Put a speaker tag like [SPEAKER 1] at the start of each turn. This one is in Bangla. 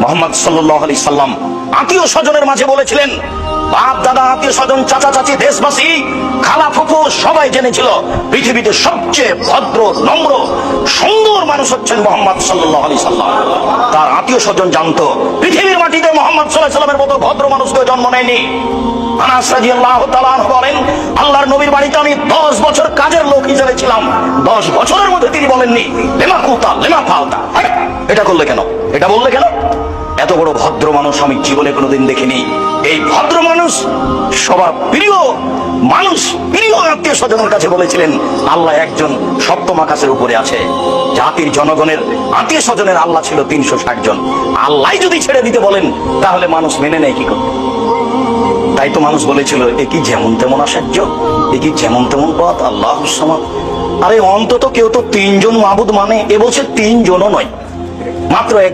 [SPEAKER 1] মুহাম্মদ সাল্লাল্লাহু আলাইহি সাল্লাম আত্মীয় স্বজনের মাঝে বলেছিলেন, বাপ দাদা আত্মীয় স্বজন চাচা চাচি দেশবাসী খালা ফুফু সবাই জেনেছিল পৃথিবীতে সবচেয়ে ভদ্র নম্র সুন্দর মানুষ হচ্ছেন মুহাম্মদ সাল্লাল্লাহু আলাইহি সাল্লাম। তার আত্মীয় স্বজন জানতো পৃথিবীর মাটিতে মুহাম্মদ সাল্লাল্লাহু আলাইহি সাল্লামের মতো ভদ্র মানুষ কেউ জন্ম নেয়নি। আনাস রাদিয়াল্লাহু তাআলা আনহু বলেন, আল্লাহর নবীর বাড়িতে আমি 10 বছর কাজের লোক হিসেবে ছিলাম। 10 বছরের মধ্যে তিনি বলেননি লেমা কুতা লেমা ফালতা, এটা করলে কেন, এটা বললে কেন। এত বড় ভদ্র মানুষ আমি জীবনে কোনোদিন দেখিনি। এই ভদ্র মানুষ সবার প্রিয় মানুষ, প্রিয় আত্মীয় স্বজনের কাছে বলেছিলেন আল্লাহ একজন, সপ্তম আকাশের উপরে আছে। জাতির জনগণের আত্মীয় স্বজনের আল্লাহ ছিল 360 জন। আল্লাহ যদি ছেড়ে দিতে বলেন তাহলে মানুষ মেনে নেয় কি করবে? তাই তো মানুষ বলেছিল এ কি যেমন তেমন আশ্চর্য, এ কি যেমন তেমন পথ, আল্লাহুস সামাদ। আরে অন্তত কেউ তো 3 জন মাবুদ মানে, এ বলছে 3 জনও নয়, মাত্র এক